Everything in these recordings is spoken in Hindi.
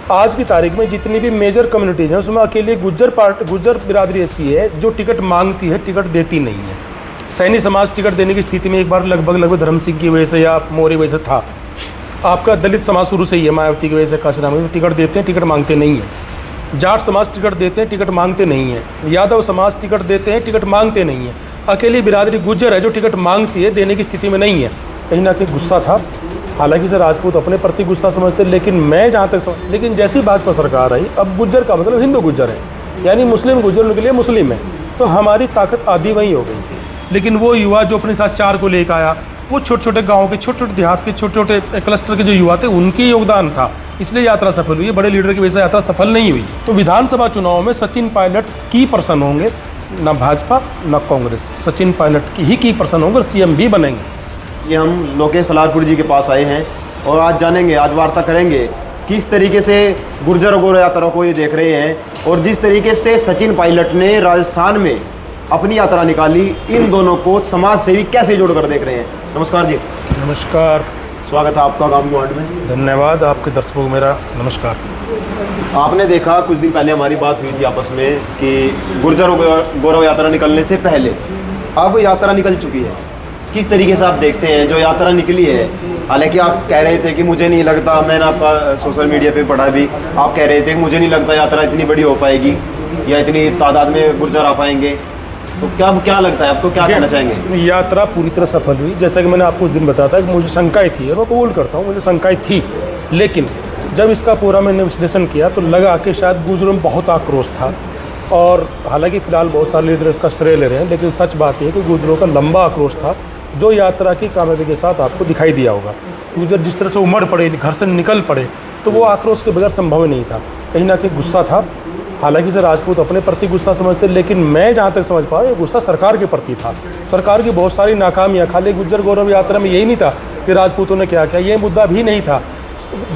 आज की तारीख में जितनी भी मेजर कम्युनिटीज़ हैं उसमें अकेले गुज्जर बिरादरी ऐसी है जो टिकट मांगती है, टिकट देती नहीं है। सैनी समाज टिकट देने की स्थिति में एक बार लगभग धर्म सिंह की वजह से या मौर्य वजह से था। आपका दलित समाज शुरू से ही है, मायावती की वजह से, काशीराम में टिकट देते हैं, टिकट मांगते नहीं हैं। जाट समाज टिकट देते हैं, टिकट मांगते नहीं है। यादव समाज टिकट देते हैं, टिकट मांगते नहीं है। अकेली बिरादरी गुज्जर है जो टिकट मांगती है, देने की स्थिति में नहीं है। कहीं ना कहीं गुस्सा था। हालांकि सर राजपूत अपने प्रति गुस्सा समझते, लेकिन मैं जहाँ तक लेकिन जैसी भाजपा सरकार आई, अब गुज्जर का मतलब हिंदू गुज्जर है, यानी मुस्लिम गुज्जर उनके लिए मुस्लिम है, तो हमारी ताकत आधी वहीं हो गई। लेकिन वो युवा जो अपने साथ 4 को लेकर आया, वो छोटे छोटे गाँव के, छोटे छोटे देहात के, छोटे छोटे क्लस्टर के जो युवा थे, उनकी योगदान था, इसलिए यात्रा सफल हुई है। बड़े लीडर की वजह से यात्रा सफल नहीं हुई। तो विधानसभा चुनाव में सचिन पायलट की पर्सन होंगे, ना भाजपा ना कांग्रेस। सचिन पायलट की ही पर्सन होंगे और सीएम भी बनेंगे। ये हम लोकेश सलारपुर जी के पास आए हैं और आज जानेंगे, आज वार्ता करेंगे किस तरीके से गुर्जर गौरव यात्रा को ये देख रहे हैं और जिस तरीके से सचिन पायलट ने राजस्थान में अपनी यात्रा निकाली, इन दोनों को समाज सेवी कैसे जोड़कर देख रहे हैं। नमस्कार जी। नमस्कार, स्वागत है आपका गांव गुवाहाटी में। धन्यवाद आपके दर्शकों को मेरा नमस्कार। आपने देखा कुछ दिन पहले हमारी बात हुई थी आपस में कि गुर्जर गौरव यात्रा निकलने से पहले अब यात्रा निकल चुकी है। किस तरीके से आप देखते हैं जो यात्रा निकली है? हालांकि आप कह रहे थे कि मुझे नहीं लगता, मैंने आपका सोशल मीडिया पे पढ़ा भी, आप कह रहे थे कि मुझे नहीं लगता यात्रा इतनी बड़ी हो पाएगी या इतनी तादाद में गुर्जर आ पाएंगे। तो क्या लगता है आपको, क्या कहना चाहेंगे? यात्रा पूरी तरह सफल हुई। जैसा कि मैंने आपको उस दिन बताया था कि मुझे शंकाएं थी, और मैं कबूल करता हूँ मुझे शंकाएं थी, लेकिन जब इसका पूरा मैंने विश्लेषण किया तो लगा कि शायद गुर्जरों में बहुत आक्रोश था। और हालांकि फ़िलहाल बहुत सारे लीडर इसका श्रेय ले रहे हैं, लेकिन सच बात यह है कि गुर्जरों का लंबा आक्रोश था जो यात्रा की कामयाबी के साथ आपको दिखाई दिया होगा। गुर्जर जिस तरह से उमड़ पड़े, घर से निकल पड़े, तो वो आक्रोश के बगैर संभव ही नहीं था। कहीं ना कहीं गुस्सा था। हालांकि सर राजपूत अपने प्रति गुस्सा समझते, लेकिन मैं जहाँ तक समझ पा, ये गुस्सा सरकार के प्रति था। सरकार की बहुत सारी नाकामियाँ, खाली गुज्जर गौरव यात्रा में यही नहीं था कि राजपूतों ने क्या किया, ये मुद्दा भी नहीं था।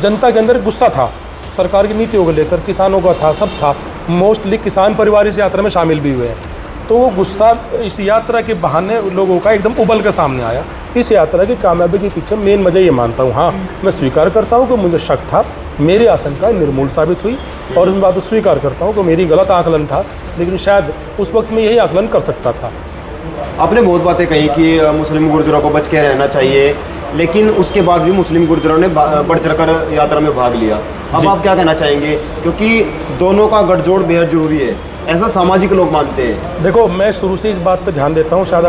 जनता के अंदर गुस्सा था सरकार की नीतियों को लेकर, किसानों का था, सब था। मोस्टली किसान परिवार इस यात्रा में शामिल भी हुए हैं। तो वो गुस्सा इस यात्रा के बहाने लोगों का एकदम उबल कर सामने आया। इस यात्रा की कामयाबी के पीछे मेन वजह ये मानता हूँ। हाँ, मैं स्वीकार करता हूँ कि मुझे शक था, मेरी आशंका निर्मूल साबित हुई, और इस बात को स्वीकार करता हूँ कि मेरी गलत आकलन था, लेकिन शायद उस वक्त में यही आकलन कर सकता था। आपने बहुत बातें कही कि मुस्लिम गुर्जरों को बच के रहना चाहिए, लेकिन उसके बाद भी मुस्लिम गुर्जरों ने बढ़ चढ़कर यात्रा में भाग लिया। अब आप क्या कहना चाहेंगे, क्योंकि दोनों का गठजोड़ बेहद जरूरी है, ऐसा सामाजिक लोग मानते हैं। देखो, मैं शुरू से इस बात पे ध्यान देता हूँ, शायद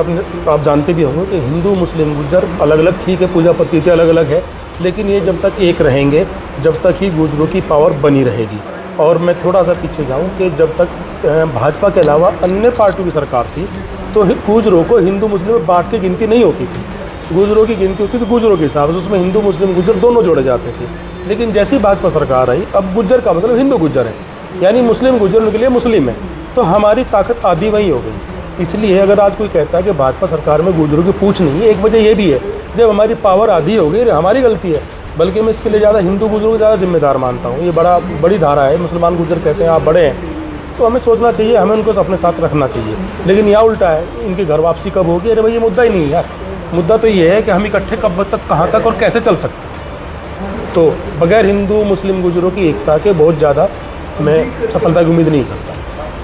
आप जानते भी होंगे कि हिंदू मुस्लिम गुर्जर अलग अलग, ठीक है, पूजा पद्धति अलग अलग है, लेकिन ये जब तक एक रहेंगे, जब तक ही गुर्जरों की पावर बनी रहेगी। और मैं थोड़ा सा पीछे जाऊँ कि जब तक भाजपा के अलावा अन्य पार्टियों की सरकार थी तो गुर्जरों को हिंदू मुस्लिम में बांट के गिनती नहीं होती थी। गुर्जरों की गिनती होती थी गुर्जरों के हिसाब से, उसमें हिंदू मुस्लिम गुर्जर दोनों जोड़े जाते थे। लेकिन जैसी भाजपा सरकार आई, अब गुर्जर का मतलब हिंदू गुर्जर है, यानी मुस्लिम गुर्जर उनके लिए मुस्लिम है, तो हमारी ताकत आधी वहीं हो गई। इसलिए अगर आज कोई कहता है कि भाजपा सरकार में गुर्जरों की पूछ नहीं है, एक वजह ये भी है, जब हमारी पावर आधी हो गई, हमारी गलती है। बल्कि मैं इसके लिए ज़्यादा हिंदू गुर्जरों को ज़्यादा जिम्मेदार मानता हूँ। ये बड़ी धारा है। मुसलमान गुर्जर कहते हैं आप बड़े हैं, तो हमें सोचना चाहिए, हमें उनको अपने साथ रखना चाहिए। लेकिन यह उल्टा है, इनकी घर वापसी कब होगी? अरे भाई, ये मुद्दा ही नहीं है यार। मुद्दा तो ये है कि हम इकट्ठे कब तक, कहाँ तक और कैसे चल सकते हैं। तो बगैर हिंदू मुस्लिम गुर्जरों की एकता के बहुत ज़्यादा मैं सफलता की उम्मीद नहीं करता।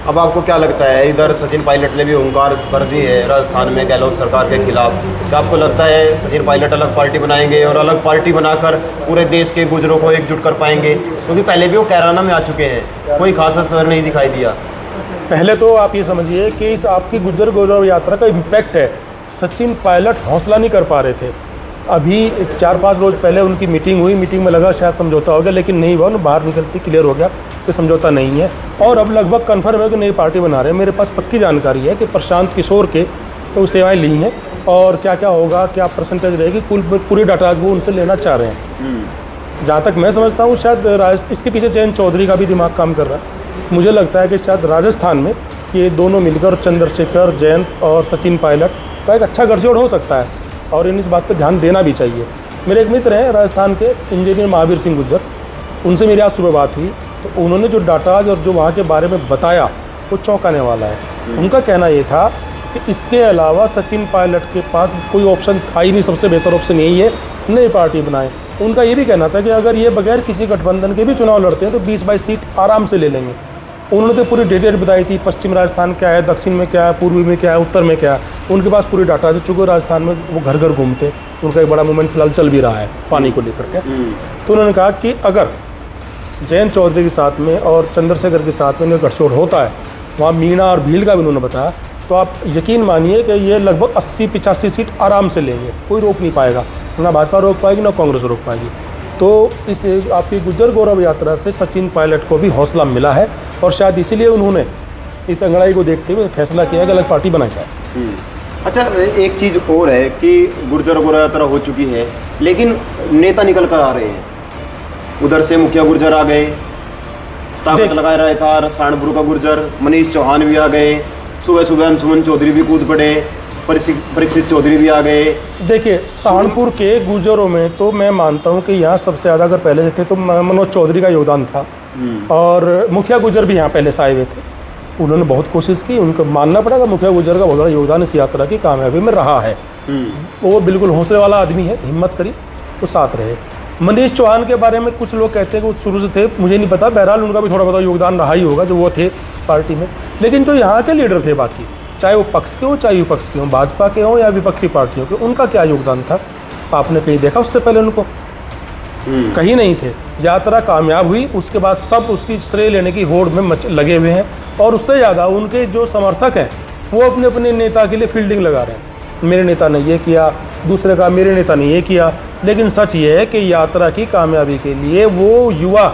अब आपको क्या लगता है, इधर सचिन पायलट ने भी हुंकार भर दी है राजस्थान में गहलोत सरकार के खिलाफ, क्या आपको लगता है सचिन पायलट अलग पार्टी बनाएंगे और अलग पार्टी बनाकर पूरे देश के गुर्जरों को एकजुट कर पाएंगे? क्योंकि पहले भी वो कैराना में आ चुके हैं, कोई खास असर नहीं दिखाई दिया। पहले तो आप ये समझिए कि इस आपकी गुर्जर गौरव यात्रा का इम्पैक्ट है, सचिन पायलट हौसला नहीं कर पा रहे थे। अभी 4-5 रोज़ पहले उनकी मीटिंग हुई, मीटिंग में लगा शायद समझौता हो गया, लेकिन नहीं हुआ। उन्हें बाहर निकलती क्लियर हो गया कि समझौता नहीं है, और अब लगभग कन्फर्म है कि नई पार्टी बना रहे हैं। मेरे पास पक्की जानकारी है कि प्रशांत किशोर के तो सेवाएं ली हैं, और क्या क्या होगा, क्या परसेंटेज रहेगी, पूरी डाटा वो उनसे लेना चाह रहे हैं। जहाँ तक मैं समझता हूँ, शायद इसके पीछे जयंत चौधरी का भी दिमाग काम कर रहा है। मुझे लगता है कि शायद राजस्थान में ये दोनों मिलकर, चंद्रशेखर, जयंत और सचिन पायलट का एक अच्छा गठजोड़ हो सकता है, और इस बात पर ध्यान देना भी चाहिए। मेरे एक मित्र हैं राजस्थान के, इंजीनियर महावीर सिंह गुर्जर, उनसे मेरी आज सुबह बात हुई, तो उन्होंने जो डाटाज और जो वहाँ के बारे में बताया वो चौंकाने वाला है। उनका कहना ये था कि इसके अलावा सचिन पायलट के पास कोई ऑप्शन था ही नहीं, सबसे बेहतर ऑप्शन यही है नई पार्टी बनाएं। उनका ये भी कहना था कि अगर ये बगैर किसी गठबंधन के भी चुनाव लड़ते हैं तो 20-22 सीट आराम से ले लेंगे। उन्होंने तो पूरी डिटेल बताई थी, पश्चिम राजस्थान क्या है, दक्षिण में क्या है, पूर्वी में क्या है, उत्तर में क्या है, उनके पास पूरी डाटा है। चूँकि राजस्थान में वो घर घर घूमते, उनका एक बड़ा मूवमेंट फिलहाल चल भी रहा है पानी को लेकर के। तो उन्होंने कहा कि अगर जयंत चौधरी के साथ में और चंद्रशेखर के साथ में गठजोड़ होता है, वहाँ मीणा और भील का भी उन्होंने बताया, तो आप यकीन मानिए कि ये लगभग 80-85 सीट आराम से लेंगे, कोई रोक नहीं पाएगा, ना भाजपा रोक पाएगी ना कांग्रेस रोक पाएगी। तो इस आपकी गुर्जर गौरव यात्रा से सचिन पायलट को भी हौसला मिला है और शायद इसीलिए उन्होंने इस अंगड़ाई को देखते हुए फैसला किया कि अलग पार्टी बनाई जाए। अच्छा, एक चीज़ और है कि गुर्जर गौरव यात्रा हो चुकी है, लेकिन नेता निकल कर आ रहे हैं। उधर से मुखिया गुर्जर आ गए, ताकत लगा रहा था सहारनपुर का गुर्जर, मनीष चौहान भी आ गए, सुबह सुबह अंशुमन चौधरी भी कूद पड़े, परीक्षित चौधरी भी आ गए। देखिए, सहारनपुर के गुर्जरों में तो मैं मानता हूं कि यहाँ सबसे ज़्यादा अगर पहले थे तो मनोज चौधरी का योगदान था, और मुखिया गुर्जर भी यहाँ पहले से आए हुए थे। उन्होंने बहुत कोशिश की, उनको मानना पड़ेगा, मुखिया गुर्जर का बहुत बड़ा योगदान इस यात्रा की कामयाबी में रहा है। वो बिल्कुल हौसले वाला आदमी है, हिम्मत करी तो साथ रहे। मनीष चौहान के बारे में कुछ लोग कहते हैं कि वो शुरू से थे, मुझे नहीं पता, बहरहाल उनका भी थोड़ा बहुत योगदान रहा ही होगा जो वो थे पार्टी में। लेकिन जो यहाँ के लीडर थे बाकी, चाहे वो पक्ष के हों चाहे विपक्ष के हों, भाजपा के हों या विपक्षी पार्टियों के, उनका क्या योगदान था आपने कहीं देखा उससे पहले? उनको कहीं नहीं थे। यात्रा कामयाब हुई, उसके बाद सब उसकी श्रेय लेने की होड़ में लगे हुए हैं, और उससे ज़्यादा उनके जो समर्थक हैं वो अपने अपने नेता के लिए फील्डिंग लगा रहे हैं। मेरे नेता ने ये किया, दूसरे का मेरे नेता ने ये किया। लेकिन सच ये है कि यात्रा की कामयाबी के लिए वो युवा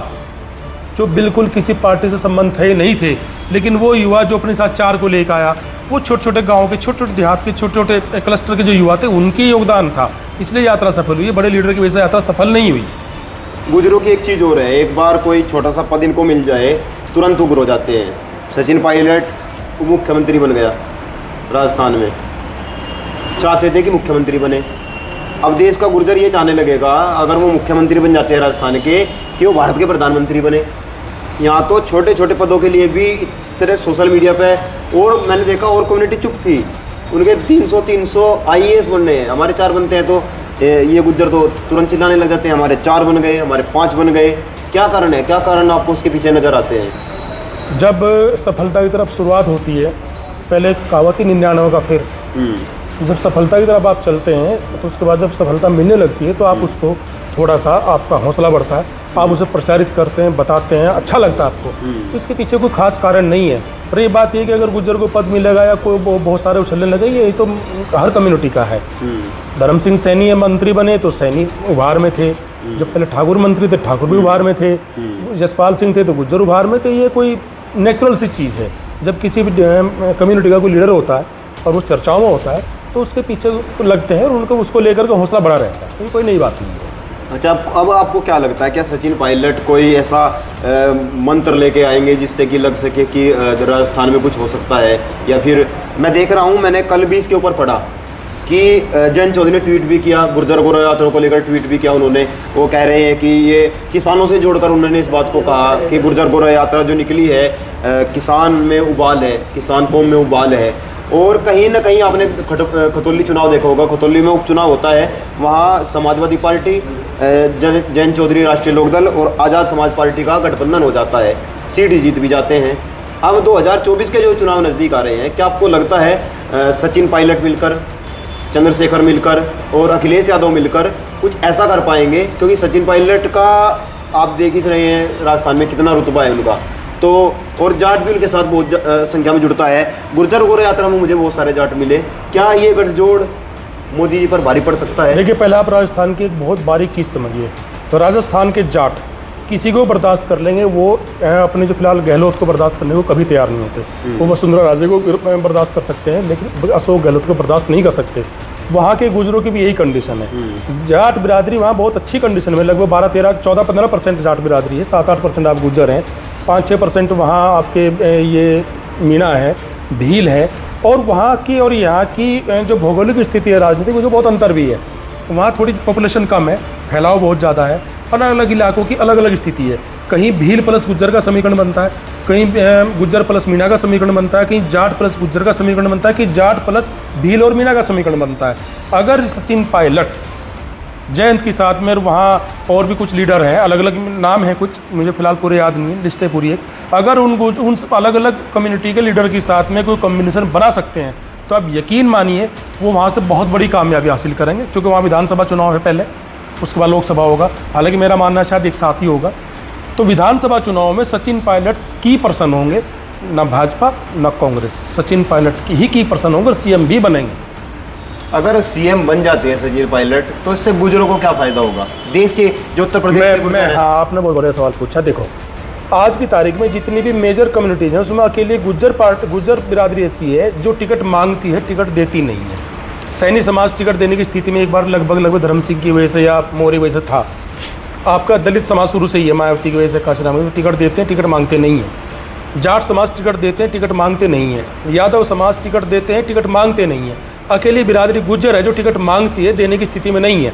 जो बिल्कुल किसी पार्टी से संबंध थे नहीं थे, लेकिन वो युवा जो अपने साथ 4 को लेकर आया, वो छोटे छोटे गाँव के, छोटे छोटे देहात के, छोटे छोटे क्लस्टर के जो युवा थे, उनकी योगदान था, इसलिए यात्रा सफल हुई। बड़े लीडर की वजह से यात्रा सफल नहीं हुई। गुजरों की एक चीज़ और है, एक बार कोई छोटा सा पद इनको मिल जाए तुरंत उग्र हो जाते हैं। सचिन पायलट मुख्यमंत्री बन गया राजस्थान में, चाहते थे कि मुख्यमंत्री बने। अब देश का गुर्जर ये चाहने लगेगा अगर वो मुख्यमंत्री बन जाते हैं राजस्थान के, कि वो भारत के प्रधानमंत्री बने। यहाँ तो छोटे छोटे पदों के लिए भी इस तरह सोशल मीडिया पे, और मैंने देखा और कम्युनिटी चुप थी, उनके 300 IAS बनने हैं, हमारे 4 बनते हैं तो ये गुज्जर तो तुरंत चिल्लाने लग जाते हैं, हमारे 4 बन गए, हमारे 5 बन गए। क्या कारण है, क्या कारण आपको उसके पीछे नज़र आते हैं? जब सफलता की तरफ शुरुआत होती है, पहले कहावत ही 99 का फिर, जब सफलता की तरफ आप चलते हैं तो उसके बाद जब सफलता मिलने लगती है तो आप उसको थोड़ा सा, आपका हौसला बढ़ता है, आप उसे प्रचारित करते हैं, बताते हैं, अच्छा लगता है आपको। तो इसके पीछे कोई खास कारण नहीं है। पर ये बात ये कि अगर गुर्जर को पद मिलेगा या कोई बहुत सारे उछलने लगे, ये तो हर कम्युनिटी का है। धर्म सिंह सैनी मंत्री बने तो सैनी उभार में थे, जब पहले ठाकुर मंत्री थे ठाकुर भी उभार में थे, जसपाल सिंह थे तो गुर्जर उभार में थे। ये कोई नेचुरल सी चीज़ है। जब किसी भी कम्युनिटी का कोई लीडर होता है और वो चर्चाओं में होता है तो उसके पीछे लगते हैं और उनको उसको लेकर के हौसला बढ़ा रहता है। ये कोई नई बात नहीं है। अच्छा, अब आपको क्या लगता है, क्या सचिन पायलट कोई ऐसा मंत्र लेके आएंगे जिससे कि लग सके कि राजस्थान में कुछ हो सकता है? या फिर मैं देख रहा हूँ, मैंने कल भी इसके ऊपर पढ़ा कि जयंत चौधरी ने ट्वीट भी किया, गुर्जर गौरव यात्रा को लेकर ट्वीट भी किया उन्होंने। वो कह रहे हैं कि ये किसानों से जोड़कर उन्होंने इस बात को कहा कि गुर्जर गौरव यात्रा जो निकली है, किसान में उबाल है, किसान कौम में उबाल है। और कहीं ना कहीं आपने खतौली चुनाव देखा होगा, खतौली में उपचुनाव होता है, वहाँ समाजवादी पार्टी, जयंत चौधरी राष्ट्रीय लोकदल और आज़ाद समाज पार्टी का गठबंधन हो जाता है, सीट जीत भी जाते हैं। अब 2024 के जो चुनाव नज़दीक आ रहे हैं, क्या आपको लगता है सचिन पायलट मिलकर, चंद्रशेखर मिलकर और अखिलेश यादव मिलकर कुछ ऐसा कर पाएंगे? क्योंकि सचिन पायलट का आप देख ही रहे हैं राजस्थान में कितना रुतबा है उनका, तो और जाट भी उनके साथ बहुत संख्या में जुड़ता है। गुर्जर गौरव यात्रा में मुझे बहुत सारे जाट मिले। क्या ये गठजोड़ मोदी जी पर भारी पड़ सकता है? देखिए, पहले आप राजस्थान की एक बहुत बारीक चीज़ समझिए। तो राजस्थान के जाट किसी को बर्दाश्त कर लेंगे, वो अपने जो फिलहाल गहलोत को बर्दाश्त करने को कभी तैयार नहीं होते। वो वसुंधरा राजे को बर्दाश्त कर सकते हैं लेकिन अशोक गहलोत को बर्दाश्त नहीं कर सकते। वहाँ के गुजरों की भी यही कंडीशन है। जाट बिरादरी वहाँ बहुत अच्छी कंडीशन में, लगभग 12, 13, 14, 15% जाट बिरादरी है, 7-8% आप गुजर हैं, 5-6% वहाँ आपके ये मीणा है, भील है। और वहाँ की और यहाँ की जो भौगोलिक स्थिति है राजनीतिक, वो जो बहुत अंतर भी है। वहाँ थोड़ी पॉपुलेशन कम है, फैलाव बहुत ज़्यादा है, अलग अलग इलाकों की अलग अलग स्थिति है। कहीं भील प्लस गुज्जर का समीकरण बनता है, कहीं गुज्जर प्लस मीणा का समीकरण बनता है, कहीं जाट प्लस गुज्जर का समीकरण बनता है, कि जाट प्लस भील और मीणा का समीकरण बनता है। अगर सचिन पायलट जयंत के साथ में वहाँ और भी कुछ लीडर हैं, अलग अलग नाम हैं कुछ, मुझे फिलहाल पूरे याद नहीं है, लिस्ट है पूरी एक। अगर उन अलग अलग कम्युनिटी के लीडर के साथ में कोई कॉम्बिनेशन बना सकते हैं तो आप यकीन मानिए वो वहाँ से बहुत बड़ी कामयाबी हासिल करेंगे, क्योंकि वहाँ विधानसभा चुनाव है पहले, उसके बाद लोकसभा होगा। हालांकि मेरा मानना है शायद एक साथ ही होगा। तो विधानसभा चुनाव में सचिन पायलट की पर्सन होंगे, न भाजपा न कांग्रेस, सचिन पायलट की पर्सन होंगे और सीएम भी बनेंगे। अगर सीएम बन जाते हैं सचिन पायलट तो इससे गुर्जरों को क्या फायदा होगा? देश के जो उत्तर प्रदेश के गुर्जर हैं। हाँ, आपने बहुत बढ़िया सवाल पूछा। देखो, आज की तारीख में जितनी भी मेजर कम्युनिटीज़ हैं उसमें अकेले गुज्जर बिरादरी ऐसी है जो टिकट मांगती है, टिकट देती नहीं है। सैनी समाज टिकट देने की स्थिति में एक बार लगभग धर्म सिंह की वजह से या मौर्य वजह से था। आपका दलित समाज शुरू से ही है, मायावती की वजह से, काशीराम में टिकट देते हैं, टिकट मांगते नहीं हैं। जाट समाज टिकट देते हैं, टिकट मांगते नहीं हैं। यादव समाज टिकट देते हैं, टिकट मांगते नहीं हैं। अकेली बिरादरी गुज्जर है जो टिकट मांगती है, देने की स्थिति में नहीं है।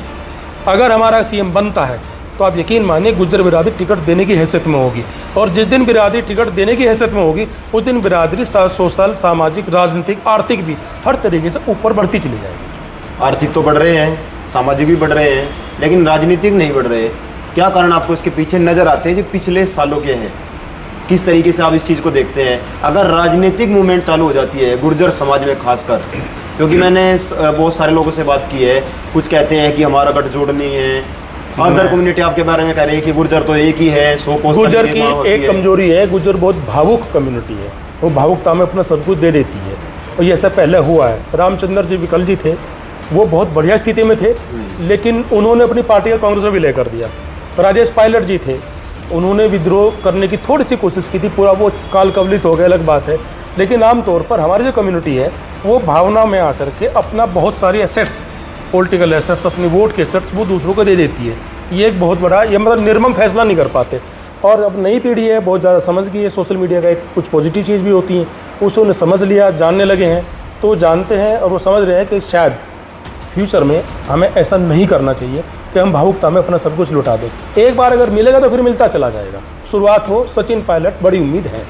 अगर हमारा सीएम बनता है तो आप यकीन मानिए गुज्जर बिरादरी टिकट देने की हैसियत में होगी, और जिस दिन बिरादरी टिकट देने की हैसियत में होगी उस दिन बिरादरी सोशल, सामाजिक, राजनीतिक, आर्थिक भी हर तरीके से ऊपर बढ़ती चली जाएगी। आर्थिक तो बढ़ रहे हैं, सामाजिक भी बढ़ रहे हैं, लेकिन राजनीतिक नहीं बढ़ रहे। क्या कारण आपको इसके पीछे नज़र आते हैं जो पिछले सालों के हैं? किस तरीके से आप इस चीज़ को देखते हैं? अगर राजनीतिक मूवमेंट चालू हो जाती है गुर्जर समाज में खासकर, क्योंकि मैंने बहुत सारे लोगों से बात की है, कुछ कहते हैं कि हमारा गठजोड़ नहीं है, अदर कम्युनिटी आपके बारे में कह रही है कि गुर्जर तो एक ही है, गुर्जर की एक कमजोरी है, गुर्जर बहुत भावुक कम्युनिटी है, वो भावुकता में अपना सब कुछ दे देती है, और ये ऐसा पहले हुआ है। रामचंद्र जी विकल जी थे, वो बहुत बढ़िया स्थिति में थे, लेकिन उन्होंने अपनी पार्टी का कांग्रेस में विलय कर दिया। राजेश पायलट जी थे, उन्होंने विद्रोह करने की थोड़ी सी कोशिश की थी, पूरा वो काल कवलित हो गया, अलग बात है। लेकिन आमतौर पर हमारी जो कम्युनिटी है वो भावना में आकर के अपना बहुत सारी एसेट्स, पॉलिटिकल एसेट्स, अपनी वोट के एसेट्स वो दूसरों को दे देती है। ये एक बहुत बड़ा, ये मतलब निर्मम फैसला नहीं कर पाते। और अब नई पीढ़ी है, बहुत ज़्यादा समझ गई है सोशल मीडिया का, एक कुछ पॉजिटिव चीज़ भी होती है, उसको उन्हें समझ लिया, जानने लगे हैं, तो जानते हैं और वो समझ रहे हैं कि शायद फ्यूचर में हमें ऐसा नहीं करना चाहिए कि हम भावुकता में अपना सब कुछ लुटा दें। एक बार अगर मिलेगा तो फिर मिलता चला जाएगा। शुरुआत हो सचिन पायलट, बड़ी उम्मीद है।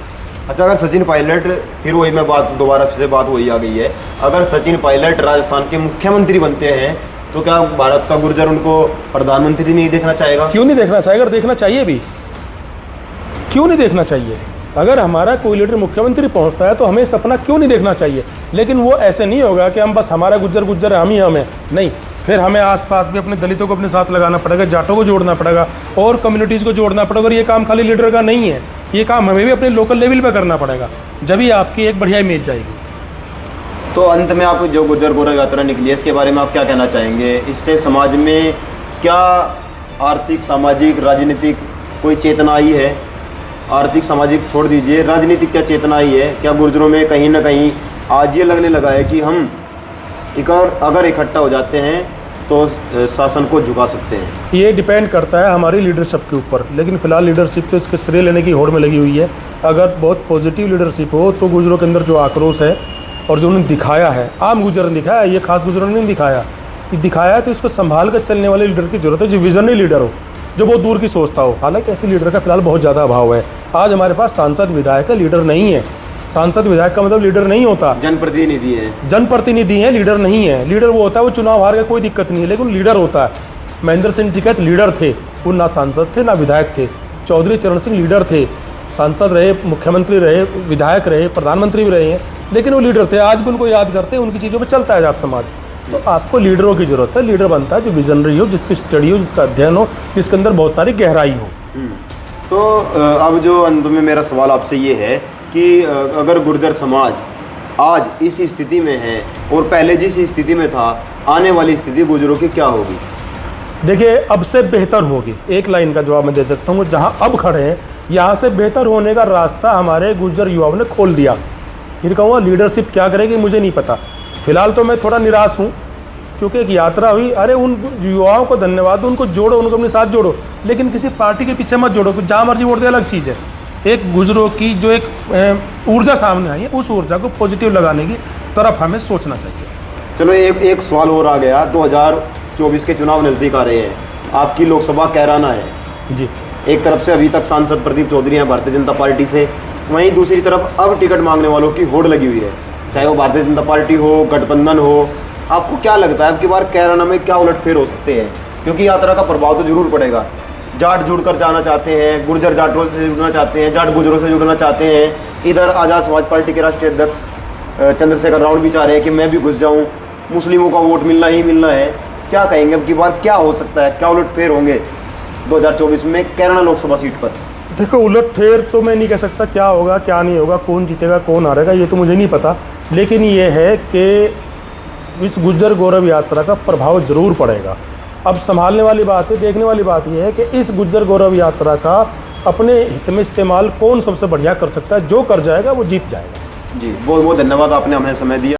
अच्छा, अगर सचिन पायलट, फिर वही मैं बात दोबारा से बात वही आ गई है, अगर सचिन पायलट राजस्थान के मुख्यमंत्री बनते हैं तो क्या भारत का गुर्जर उनको प्रधानमंत्री नहीं देखना चाहेगा? क्यों नहीं देखना चाहेगा? देखना चाहिए भी, क्यों नहीं देखना चाहिए? अगर हमारा कोई लीडर मुख्यमंत्री पहुंचता है तो हमें सपना क्यों नहीं देखना चाहिए? लेकिन वो ऐसे नहीं होगा कि हम बस हमारा गुज्जर है, हम ही हमें नहीं, फिर हमें आसपास भी अपने दलितों को अपने साथ लगाना पड़ेगा, जाटों को जोड़ना पड़ेगा और कम्युनिटीज़ को जोड़ना पड़ेगा। और ये काम खाली लीडर का नहीं है, ये काम हमें भी अपने लोकल लेवल पर करना पड़ेगा, जब ही आपकी एक बढ़िया इमेज जाएगी। तो अंत में आप जो गुर्जर गौरव यात्रा निकली है इसके बारे में आप क्या कहना चाहेंगे? इससे समाज में क्या आर्थिक, सामाजिक, राजनीतिक कोई चेतना आई है? आर्थिक सामाजिक छोड़ दीजिए, राजनीतिक क्या चेतना आई है? क्या गुर्जरों में कहीं ना कहीं आज ये लगने लगा है कि हम अगर इकट्ठा हो जाते हैं तो शासन को झुका सकते हैं? ये डिपेंड करता है हमारी लीडरशिप के ऊपर, लेकिन फिलहाल लीडरशिप तो इसके श्रेय लेने की होड़ में लगी हुई है। अगर बहुत पॉजिटिव लीडरशिप हो तो गुर्जरों के अंदर जो आक्रोश है और जो उन्होंने दिखाया है, आम गुर्जर ने दिखाया, ये खास गुर्जरों ने नहीं दिखाया, ये दिखाया तो इसको संभाल कर चलने वाले लीडर की जरूरत है, जो विजनरी लीडर हो, जो बहुत दूर की सोचता हो। हालांकि ऐसे लीडर का फिलहाल बहुत ज़्यादा अभाव है। आज हमारे पास सांसद विधायक का लीडर नहीं है। सांसद विधायक का मतलब लीडर नहीं होता, जनप्रतिनिधि है। जनप्रतिनिधि है, लीडर नहीं है। लीडर वो होता है, वो चुनाव हार गया कोई दिक्कत नहीं है, लेकिन लीडर होता है। महेंद्र सिंह टिकैत लीडर थे, वो ना सांसद थे ना विधायक थे। चौधरी चरण सिंह लीडर थे, सांसद रहे, मुख्यमंत्री रहे, विधायक रहे, प्रधानमंत्री भी रहे हैं, लेकिन वो लीडर थे। आज भी उनको याद करते हैं, उनकी चीज़ों पर चलता है जाट समाज। तो आपको लीडरों की जरूरत है। लीडर बनता है जो विजनरी हो, जिसकी स्टडी हो, जिसका अध्ययन हो, जिसके अंदर बहुत सारी गहराई हो। तो अब जो अंत में मेरा सवाल आपसे ये है कि अगर गुर्जर समाज आज इस स्थिति में है और पहले जिस स्थिति में था, आने वाली स्थिति गुर्जरों की क्या होगी? देखिए, अब से बेहतर होगी। एक लाइन का जवाब मैं दे सकता हूँ, जहाँ अब खड़े हैं यहाँ से बेहतर होने का रास्ता हमारे गुर्जर युवाओं ने खोल दिया। फिर कहूँगा लीडरशिप क्या करेगी मुझे नहीं पता। फिलहाल तो मैं थोड़ा निराश हूँ, क्योंकि एक यात्रा हुई। अरे उन युवाओं को धन्यवाद दो, उनको जोड़ो, उनको अपने साथ जोड़ो, लेकिन किसी पार्टी के पीछे मत जोड़ो। जहाँ मर्जी वोट दे अलग चीज़ है। एक गुजरों की जो एक ऊर्जा सामने आई है, उस ऊर्जा को पॉजिटिव लगाने की तरफ हमें सोचना चाहिए। चलो एक सवाल और आ गया। 2024 के चुनाव नज़दीक आ रहे हैं, आपकी लोकसभा कैराना है जी। एक तरफ से अभी तक सांसद प्रदीप चौधरी हैं भारतीय जनता पार्टी से, वहीं दूसरी तरफ अब टिकट मांगने वालों की होड़ लगी हुई है, चाहे वो भारतीय जनता पार्टी हो, गठबंधन हो। आपको क्या लगता है अब की बार कैराना में क्या उलटफेर हो सकते हैं? क्योंकि यात्रा का प्रभाव तो जरूर पड़ेगा। जाट जुड़कर जाना चाहते हैं, गुर्जर जाटों से जुड़ना चाहते हैं, जाट गुजरों से जुड़ना चाहते हैं। इधर आज़ाद समाज पार्टी के राष्ट्रीय अध्यक्ष चंद्रशेखर रावण भी चाह रहे हैं कि मैं भी घुस जाऊं, मुस्लिमों का वोट मिलना ही मिलना है। क्या कहेंगे अब की बार क्या हो सकता है, क्या उलटफेर होंगे 2024 में कैराना लोकसभा सीट पर? देखो, उलटफेर तो मैं नहीं कह सकता क्या होगा क्या नहीं होगा, कौन जीतेगा कौन हारेगा, ये तो मुझे नहीं पता। लेकिन ये है कि इस गुज्जर गौरव यात्रा का प्रभाव जरूर पड़ेगा। अब संभालने वाली बात है, देखने वाली बात यह है कि इस गुज्जर गौरव यात्रा का अपने हित में इस्तेमाल कौन सबसे बढ़िया कर सकता है। जो कर जाएगा वो जीत जाएगा। जी, बहुत बहुत धन्यवाद, आपने हमें समय दिया।